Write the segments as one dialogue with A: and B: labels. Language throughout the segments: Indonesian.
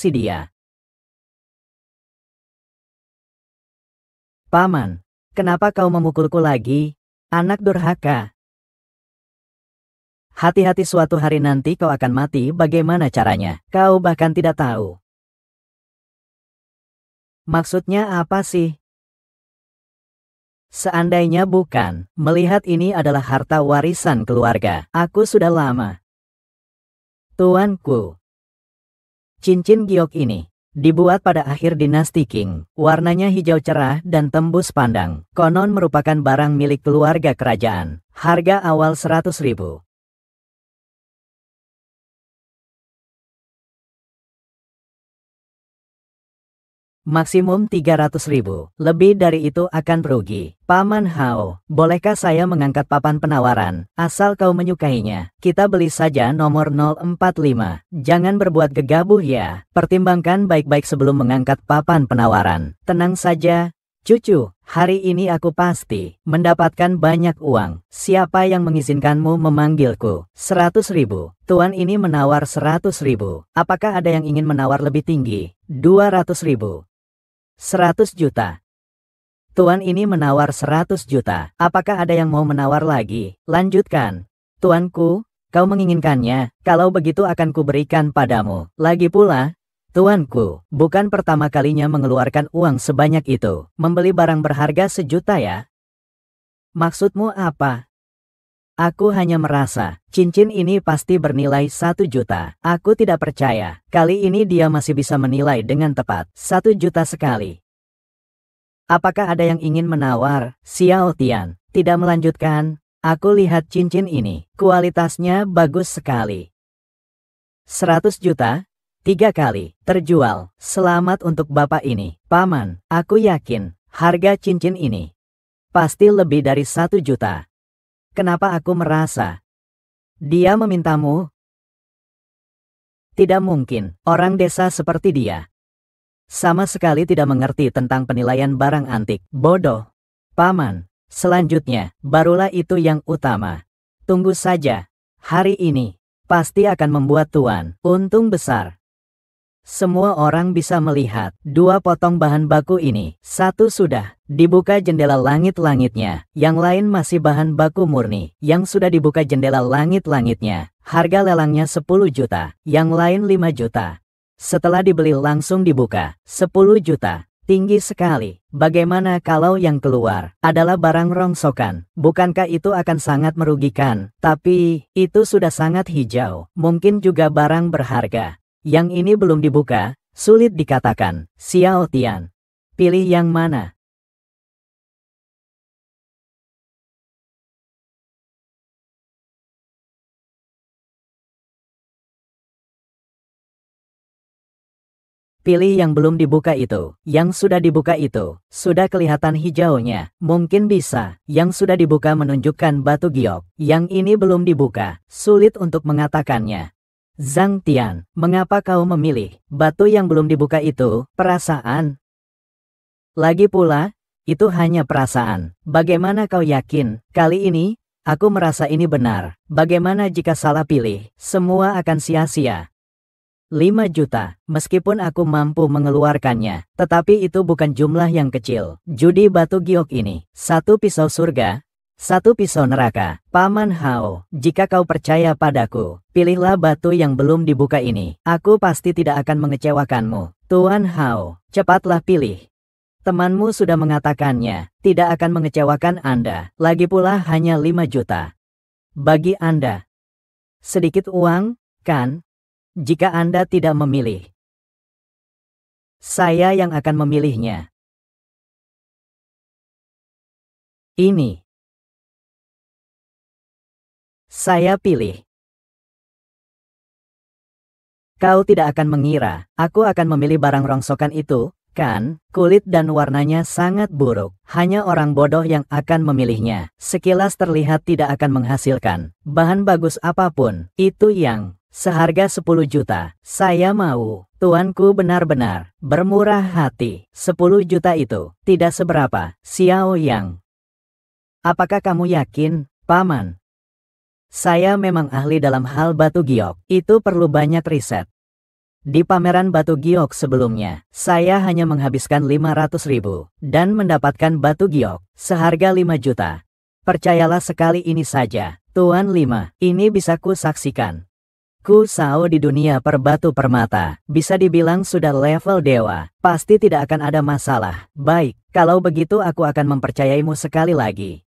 A: reaksi dia. Paman, kenapa kau memukulku lagi, anak durhaka? Hati-hati, suatu hari nanti kau akan mati. Bagaimana caranya? Kau bahkan tidak tahu. Maksudnya apa sih? Seandainya bukan, melihat ini adalah harta warisan keluarga, aku sudah lama. Tuanku, cincin giok ini dibuat pada akhir dinasti Qing. Warnanya hijau cerah dan tembus pandang. Konon merupakan barang milik keluarga kerajaan. Harga awal 100.000. Maksimum 300.000. Lebih dari itu akan rugi. Paman Hao, bolehkah saya mengangkat papan penawaran? Asal kau menyukainya, kita beli saja nomor 045. Jangan berbuat gegabah ya. Pertimbangkan baik-baik sebelum mengangkat papan penawaran. Tenang saja, cucu. Hari ini aku pasti mendapatkan banyak uang. Siapa yang mengizinkanmu memanggilku? 100.000. Tuan ini menawar 100.000. Apakah ada yang ingin menawar lebih tinggi? 200.000. 100 juta. Tuan ini menawar 100 juta. Apakah ada yang mau menawar lagi? Lanjutkan. Tuanku, kau menginginkannya. Kalau begitu akan kuberikan padamu. Lagi pula, tuanku, bukan pertama kalinya mengeluarkan uang sebanyak itu. Membeli barang berharga 1 juta ya? Maksudmu apa? Aku hanya merasa, cincin ini pasti bernilai 1 juta. Aku tidak percaya, kali ini dia masih bisa menilai dengan tepat. 1 juta sekali. Apakah ada yang ingin menawar? Xiao Tian tidak melanjutkan. Aku lihat cincin ini, kualitasnya bagus sekali. 100 juta? 3 kali, terjual. Selamat untuk bapak ini. Paman, aku yakin, harga cincin ini pasti lebih dari 1 juta. Kenapa aku merasa dia memintamu? Tidak mungkin, orang desa seperti dia sama sekali tidak mengerti tentang penilaian barang antik. Bodoh. Paman, selanjutnya, barulah itu yang utama. Tunggu saja, hari ini pasti akan membuat tuan untung besar. Semua orang bisa melihat 2 potong bahan baku ini. 1 sudah dibuka jendela langit-langitnya, yang lain masih bahan baku murni. Yang sudah dibuka jendela langit-langitnya, harga lelangnya 10 juta, yang lain 5 juta. Setelah dibeli langsung dibuka, 10 juta. Tinggi sekali. Bagaimana kalau yang keluar adalah barang rongsokan? Bukankah itu akan sangat merugikan? Tapi, itu sudah sangat hijau. Mungkin juga barang berharga. Yang ini belum dibuka, sulit dikatakan. Xiao Tian, pilih yang mana? Pilih yang belum dibuka itu. Yang sudah dibuka itu, sudah kelihatan hijaunya. Mungkin bisa. Yang sudah dibuka menunjukkan batu giok. Yang ini belum dibuka, sulit untuk mengatakannya. Zhang Tian, mengapa kau memilih batu yang belum dibuka itu? Perasaan? Lagi pula, itu hanya perasaan. Bagaimana kau yakin? Kali ini, aku merasa ini benar. Bagaimana jika salah pilih? Semua akan sia-sia. 5 juta, meskipun aku mampu mengeluarkannya, tetapi itu bukan jumlah yang kecil. Judi batu giok ini, 1 pisau surga, 1 pisau neraka. Paman Hao, jika kau percaya padaku, pilihlah batu yang belum dibuka ini. Aku pasti tidak akan mengecewakanmu. Tuan Hao, cepatlah pilih. Temanmu sudah mengatakannya, tidak akan mengecewakan Anda. Lagi pula hanya 5 juta. Bagi Anda, sedikit uang, kan? Jika Anda tidak memilih, saya yang akan memilihnya. Ini. Saya pilih. Kau tidak akan mengira, aku akan memilih barang rongsokan itu, kan? Kulit dan warnanya sangat buruk. Hanya orang bodoh yang akan memilihnya. Sekilas terlihat tidak akan menghasilkan bahan bagus apapun. Itu yang seharga 10 juta. Saya mau. Tuanku benar-benar bermurah hati. 10 juta itu tidak seberapa. Xiao Yang. Apakah kamu yakin, Paman? Saya memang ahli dalam hal batu giok. Itu perlu banyak riset. Di pameran batu giok sebelumnya, saya hanya menghabiskan 500.000 dan mendapatkan batu giok seharga 5 juta. Percayalah sekali ini saja, Tuan 5, ini bisa ku saksikan. Ku Sao di dunia perbatu permata, bisa dibilang sudah level dewa, pasti tidak akan ada masalah. Baik, kalau begitu aku akan mempercayaimu sekali lagi.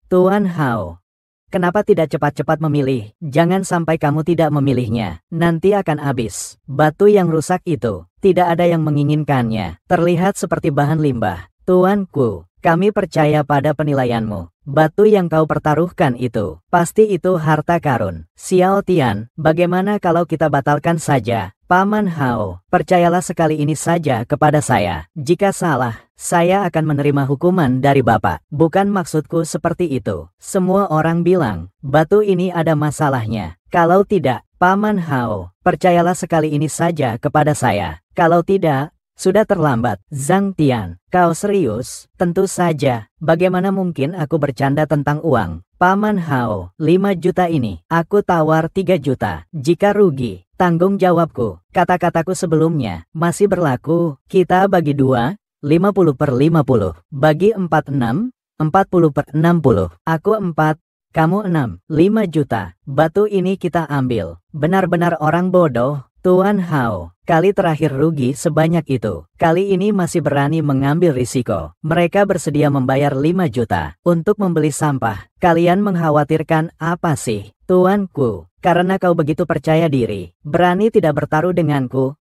A: Tuan Hao, kenapa tidak cepat-cepat memilih? Jangan sampai kamu tidak memilihnya, nanti akan habis. Batu yang rusak itu, tidak ada yang menginginkannya, terlihat seperti bahan limbah. Tuanku, kami percaya pada penilaianmu. Batu yang kau pertaruhkan itu, pasti itu harta karun. Xiao Tian, bagaimana kalau kita batalkan saja? Paman Hao, percayalah sekali ini saja kepada saya. Jika salah, saya akan menerima hukuman dari Bapak. Bukan maksudku seperti itu. Semua orang bilang, batu ini ada masalahnya. Kalau tidak, Paman Hao, percayalah sekali ini saja kepada saya. Kalau tidak, sudah terlambat. Zhang Tian, kau serius? Tentu saja. Bagaimana mungkin aku bercanda tentang uang? Paman Hao, 5 juta ini, aku tawar 3 juta. Jika rugi, tanggung jawabku. Kata-kataku sebelumnya, masih berlaku. Kita bagi 2, 50/50. Bagi 46, 40/60. Aku 4, kamu 6, 5 juta. Batu ini kita ambil. Benar-benar orang bodoh. Tuan Hao, kali terakhir rugi sebanyak itu. Kali ini masih berani mengambil risiko. Mereka bersedia membayar 5 juta untuk membeli sampah. Kalian mengkhawatirkan apa sih? Tuanku, karena kau begitu percaya diri, berani tidak bertaruh denganku.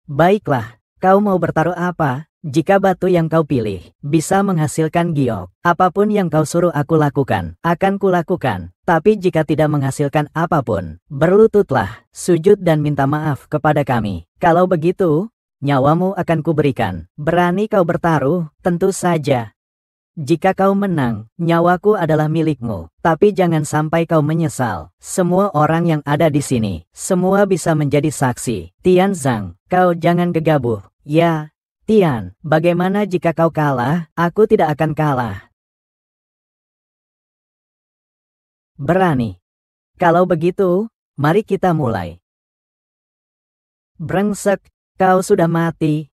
A: Baiklah, kau mau bertaruh apa? Jika batu yang kau pilih bisa menghasilkan giok, apapun yang kau suruh aku lakukan, akan kulakukan. Tapi jika tidak menghasilkan apapun, berlututlah, sujud dan minta maaf kepada kami. Kalau begitu, nyawamu akan kuberikan. Berani kau bertaruh? Tentu saja. Jika kau menang, nyawaku adalah milikmu. Tapi jangan sampai kau menyesal. Semua orang yang ada di sini, semua bisa menjadi saksi. Tian Zhang, kau jangan gegabah. Ya, Tian, bagaimana jika kau kalah? Aku tidak akan kalah. Berani. Kalau begitu, mari kita mulai. Brengsek, kau sudah mati.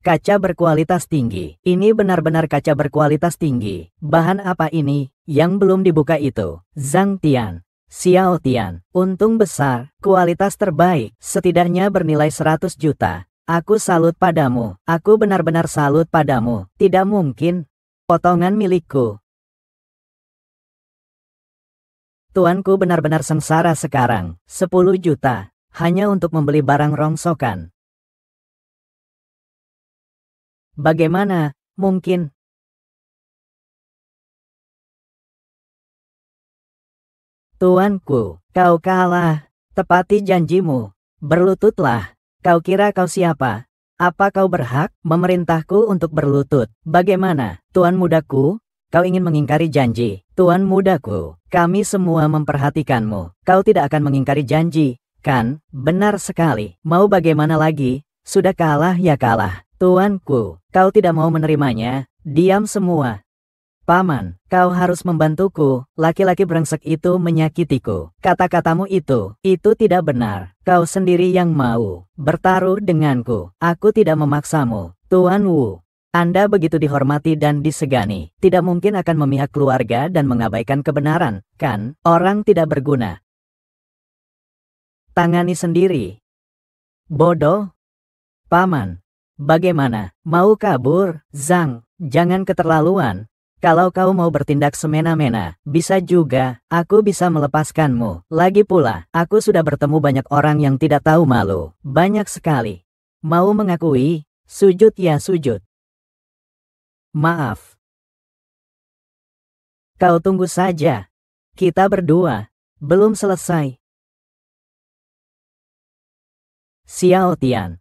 A: Kaca berkualitas tinggi. Ini benar-benar kaca berkualitas tinggi. Bahan apa ini yang belum dibuka itu? Zhang Tian, Xiao Tian, untung besar, kualitas terbaik, setidaknya bernilai 100 juta. Aku salut padamu, aku benar-benar salut padamu. Tidak mungkin, potongan milikku. Tuanku benar-benar sengsara sekarang, 10 juta, hanya untuk membeli barang rongsokan. Bagaimana mungkin? Tuanku, kau kalah. Tepati janjimu. Berlututlah. Kau kira kau siapa? Apa kau berhak memerintahku untuk berlutut? Bagaimana, Tuan mudaku? Kau ingin mengingkari janji? Tuan mudaku, kami semua memperhatikanmu. Kau tidak akan mengingkari janji, kan? Benar sekali. Mau bagaimana lagi? Sudah kalah ya kalah. Tuanku, kau tidak mau menerimanya? Diam semua. Paman, kau harus membantuku. Laki-laki brengsek itu menyakitiku. Kata-katamu itu tidak benar. Kau sendiri yang mau bertaruh denganku. Aku tidak memaksamu. Tuan Wu, Anda begitu dihormati dan disegani. Tidak mungkin akan memihak keluarga dan mengabaikan kebenaran, kan? Orang tidak berguna. Tangani sendiri. Bodoh. Paman, bagaimana? Mau kabur? Zhang, jangan keterlaluan. Kalau kau mau bertindak semena-mena, bisa juga, aku bisa melepaskanmu. Lagi pula, aku sudah bertemu banyak orang yang tidak tahu malu. Banyak sekali. Mau mengakui? Sujud ya sujud. Maaf. Kau tunggu saja. Kita berdua belum selesai. Xiao Tian,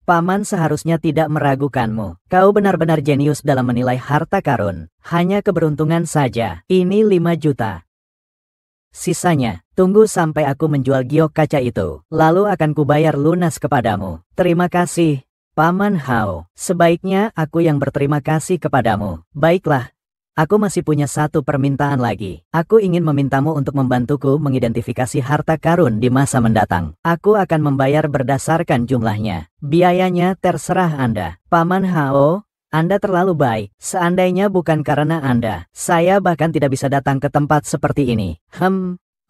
A: Paman seharusnya tidak meragukanmu. Kau benar-benar jenius dalam menilai harta karun. Hanya keberuntungan saja. Ini 5 juta. Sisanya, tunggu sampai aku menjual giok kaca itu. Lalu akan kubayar lunas kepadamu. Terima kasih, Paman Hao. Sebaiknya aku yang berterima kasih kepadamu. Baiklah, Aku masih punya satu permintaan lagi. Aku ingin memintamu untuk membantuku mengidentifikasi harta karun di masa mendatang. Aku akan membayar berdasarkan jumlahnya. Biayanya terserah Anda. Paman Hao, Anda terlalu baik. Seandainya bukan karena Anda, saya bahkan tidak bisa datang ke tempat seperti ini.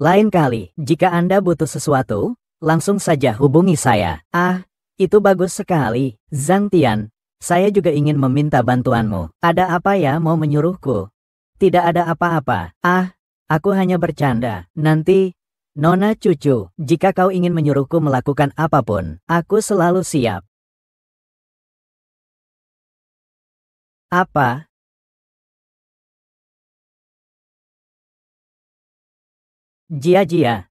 A: Lain kali, jika Anda butuh sesuatu, langsung saja hubungi saya. Ah, itu bagus sekali, Zhang Tian. Saya juga ingin meminta bantuanmu. Ada apa ya mau menyuruhku? Tidak ada apa-apa. Ah, aku hanya bercanda. Nanti, Nona cucu, jika kau ingin menyuruhku melakukan apapun, aku selalu siap. Apa? Jia-jia.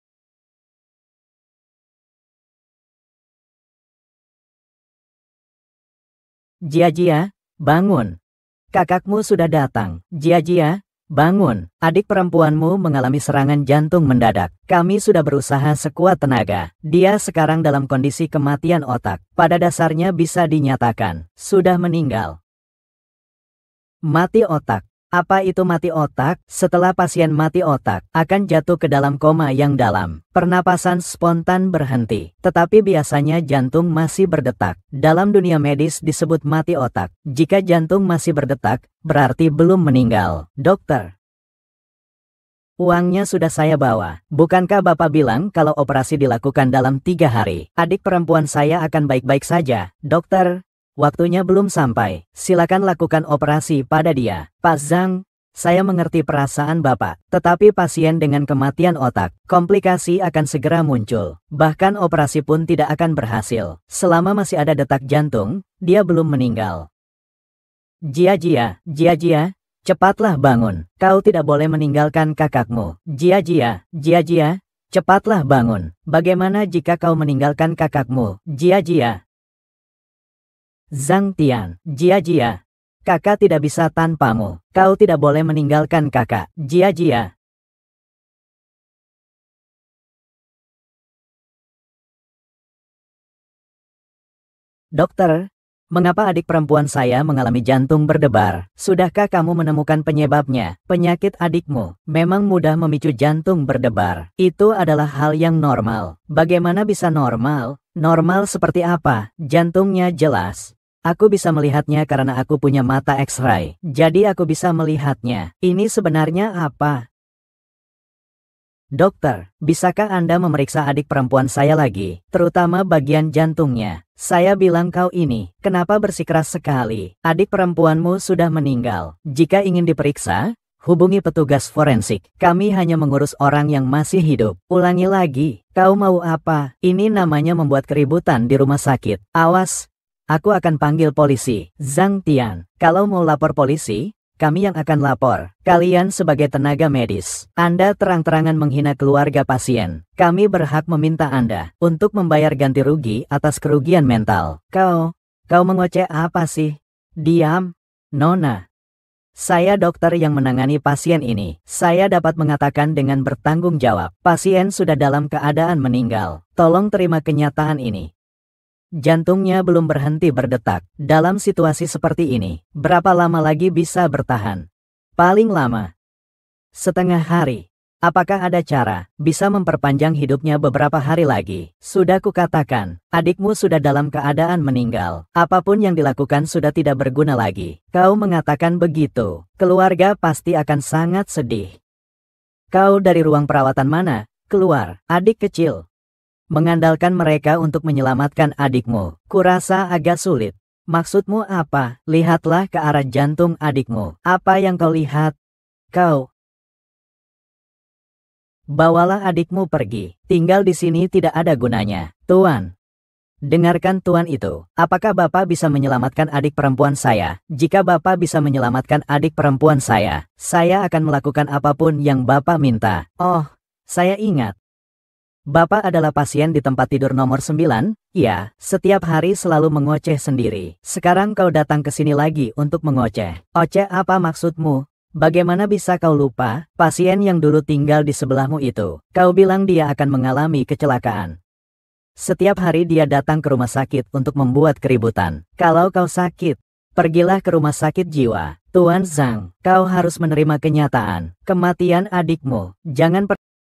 A: Jia-jia, bangun. Kakakmu sudah datang. Jia-jia, bangun. Adik perempuanmu mengalami serangan jantung mendadak. Kami sudah berusaha sekuat tenaga. Dia sekarang dalam kondisi kematian otak. Pada dasarnya bisa dinyatakan, sudah meninggal. Mati otak. Apa itu mati otak? Setelah pasien mati otak, akan jatuh ke dalam koma yang dalam. Pernapasan spontan berhenti, tetapi biasanya jantung masih berdetak. Dalam dunia medis disebut mati otak. Jika jantung masih berdetak, berarti belum meninggal. Dokter, uangnya sudah saya bawa. Bukankah Bapak bilang kalau operasi dilakukan dalam 3 hari? Adik perempuan saya akan baik-baik saja. Dokter, waktunya belum sampai. Silakan lakukan operasi pada dia. Pak Zhang, saya mengerti perasaan Bapak, tetapi pasien dengan kematian otak, komplikasi akan segera muncul. Bahkan operasi pun tidak akan berhasil. Selama masih ada detak jantung, dia belum meninggal. Jia-jia, Jia-jia, cepatlah bangun. Kau tidak boleh meninggalkan kakakmu. Jia-jia, Jia-jia, cepatlah bangun. Bagaimana jika kau meninggalkan kakakmu? Jia-jia. Zhang Tian, Jia-jia, kakak tidak bisa tanpamu. Kau tidak boleh meninggalkan kakak. Jia-jia. Dokter, mengapa adik perempuan saya mengalami jantung berdebar? Sudahkah kamu menemukan penyebabnya? Penyakit adikmu memang mudah memicu jantung berdebar. Itu adalah hal yang normal. Bagaimana bisa normal? Normal seperti apa? Jantungnya jelas. Aku bisa melihatnya karena aku punya mata X-ray. Jadi aku bisa melihatnya. Ini sebenarnya apa? Dokter, bisakah Anda memeriksa adik perempuan saya lagi? Terutama bagian jantungnya. Saya bilang kau ini, kenapa bersikeras sekali? Adik perempuanmu sudah meninggal. Jika ingin diperiksa, hubungi petugas forensik. Kami hanya mengurus orang yang masih hidup. Ulangi lagi, kau mau apa? Ini namanya membuat keributan di rumah sakit. Awas! Aku akan panggil polisi. Zhang Tian, kalau mau lapor polisi, kami yang akan lapor. Kalian sebagai tenaga medis, Anda terang-terangan menghina keluarga pasien. Kami berhak meminta Anda untuk membayar ganti rugi atas kerugian mental. Kau mengoceh apa sih? Diam, Nona. Saya dokter yang menangani pasien ini. Saya dapat mengatakan dengan bertanggung jawab, pasien sudah dalam keadaan meninggal. Tolong terima kenyataan ini. Jantungnya belum berhenti berdetak. Dalam situasi seperti ini, berapa lama lagi bisa bertahan? Paling lama setengah hari. Apakah ada cara bisa memperpanjang hidupnya beberapa hari lagi? Sudah kukatakan, adikmu sudah dalam keadaan meninggal. Apapun yang dilakukan sudah tidak berguna lagi. Kau mengatakan begitu, keluarga pasti akan sangat sedih. Kau dari ruang perawatan mana? Keluar, adik kecil. Mengandalkan mereka untuk menyelamatkan adikmu, kurasa agak sulit. Maksudmu apa? Lihatlah ke arah jantung adikmu. Apa yang kau lihat? Kau bawalah adikmu pergi. Tinggal di sini tidak ada gunanya. Tuan, dengarkan Tuan itu. Apakah Bapak bisa menyelamatkan adik perempuan saya? Jika Bapak bisa menyelamatkan adik perempuan saya akan melakukan apapun yang Bapak minta. Oh, saya ingat. Bapak adalah pasien di tempat tidur nomor 9, ya, setiap hari selalu mengoceh sendiri. Sekarang kau datang ke sini lagi untuk mengoceh. Oceh apa maksudmu? Bagaimana bisa kau lupa, pasien yang dulu tinggal di sebelahmu itu? Kau bilang dia akan mengalami kecelakaan. Setiap hari dia datang ke rumah sakit untuk membuat keributan. Kalau kau sakit, pergilah ke rumah sakit jiwa. Tuan Zhang, kau harus menerima kenyataan. Kematian adikmu. Jangan